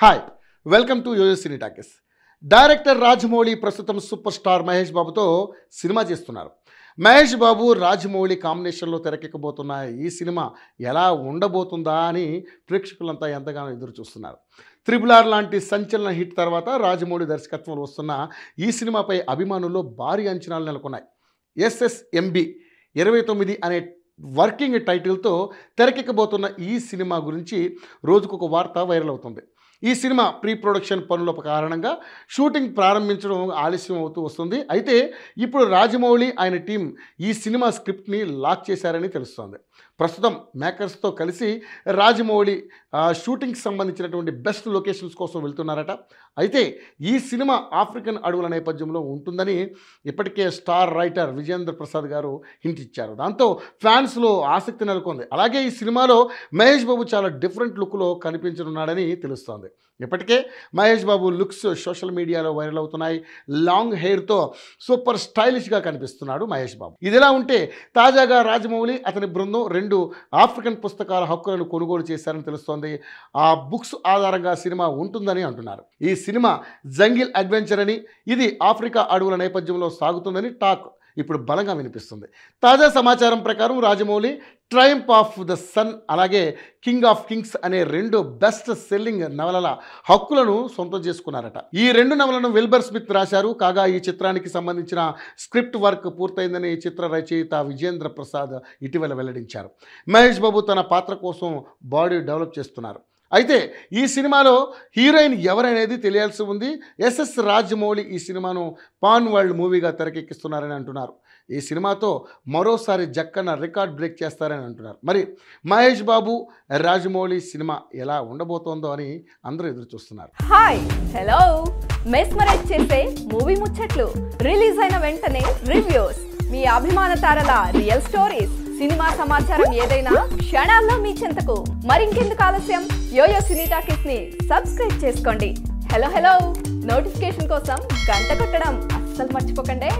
Hi welcome to YoYo Cine Talkies. Director Rajamouli ప్రస్తుతం super star Mahesh బాబుతో cinema చేస్తున్నారు. మహేష్ బాబు రాజమౌళి కాంబినేషన్లో తెరకెక్కబోతున్న ఈ సినిమా ఎలా ఉండబోతుందా అని ప్రేక్షకులంతా ఎంతగానో ఎదురు చూస్తున్నారు. RRR లాంటి సంచలన హిట్ తర్వాత రాజమౌళి దర్శకత్వంలో వస్తున్న ఈ సినిమాపై అభిమానుల్లో భారీ అంచనాలు నెలకొన్నాయి. SSMB 29 అనే వర్కింగ్ టైటిల్తో తెరకెక్కబోతున్న ఈ సినిమా గురించి రోజుకొక వార్త వైరల్ అవుతుంది. ఈ సినిమా ప్రీ ప్రొడక్షన్ పనుల కారణంగా షూటింగ్ ప్రారంభించడం ఆలస్యం అవుతూ వస్తుంది. అయితే ఇప్పుడు రాజమౌళి ఆయన టీం ఈ సినిమా స్క్రిప్ట్ని లాక్ చేశారని తెలుస్తోంది. ప్రస్తుతం మేకర్స్తో కలిసి రాజమౌళి షూటింగ్కి సంబంధించినటువంటి బెస్ట్ లొకేషన్స్ కోసం వెళ్తున్నారట. అయితే ఈ సినిమా ఆఫ్రికన్ అడవుల నేపథ్యంలో ఉంటుందని ఇప్పటికే స్టార్ రైటర్ విజేంద్ర ప్రసాద్ గారు హింట్ ఇచ్చారు. దాంతో ఫ్యాన్స్లో ఆసక్తి నెలకొంది. అలాగే ఈ సినిమాలో మహేష్ బాబు చాలా డిఫరెంట్ లుక్లో కనిపించనున్నాడని తెలుస్తోంది. ఇప్పటికే మహేష్ బాబు లుక్స్ సోషల్ మీడియాలో వైరల్ అవుతున్నాయి. లాంగ్ హెయిర్తో సూపర్ స్టైలిష్గా కనిపిస్తున్నాడు మహేష్ బాబు. ఇదిలా ఉంటే తాజాగా రాజమౌళి అతని బృందం 2 ఆఫ్రికన్ పుస్తకాల హక్కులను కొనుగోలు చేశారని తెలుస్తోంది. ఆ బుక్స్ ఆధారంగా సినిమా ఉంటుందని అంటున్నారు. ఈ సినిమా జంగిల్ అడ్వెంచర్ అని, ఇది ఆఫ్రికా అడవుల నేపథ్యంలో సాగుతుందని టాక్ ఇప్పుడు బలంగా వినిపిస్తుంది. తాజా సమాచారం ప్రకారం Rajamouli triumph of the sun అలాగే కింగ్ ఆఫ్ కింగ్స్ అనే 2 బెస్ట్ సెల్లింగ్ నవలల హక్కులను సొంతం చేసుకున్నారట. ఈ 2 నవలను విల్బర్ స్మిత్ రాశారు. కాగా ఈ చిత్రానికి సంబంధించిన స్క్రిప్ట్ వర్క్ పూర్తయిందని చిత్ర రచయిత విజేంద్ర ప్రసాద్ ఇటీవల వెల్లడించారు. మహేష్ బాబు తన పాత్ర కోసం బాడీ డెవలప్ చేస్తున్నారు. అయితే ఈ సినిమాలో హీరోయిన్ ఎవరనేది తెలియాల్సి ఉంది. SS రాజమౌళి ఈ సినిమాను పాన్ వరల్డ్ మూవీగా తెరకెక్కిస్తున్నారని అంటున్నారు. ఈ సినిమాతో మరోసారి జక్కన్న రికార్డ్ బ్రేక్ చేస్తారని అంటున్నారు. మరి మహేష్ బాబు రాజమౌళి సినిమా ఎలా ఉండబోతోందో అని అందరూ ఎదురు చూస్తున్నారు. హాయ్ హలో మెస్మరైజ్ చేసే మూవీ ముచ్చట్లు, రిలీజ్ అయిన వెంటనే రివ్యూస్, మీ అభిమాన తారల రియల్ స్టోరీస్, సినిమా సమాచారం ఏదైనా క్షణాల్లో మీ చెంతకు. మరింకెందుకు ఆలస్యం, యోయో సినీ టాకీస్ ని సబ్స్క్రైబ్ చేసుకోండి. హలో నోటిఫికేషన్ కోసం గంట కొట్టడం అస్సలు మర్చిపోకండి.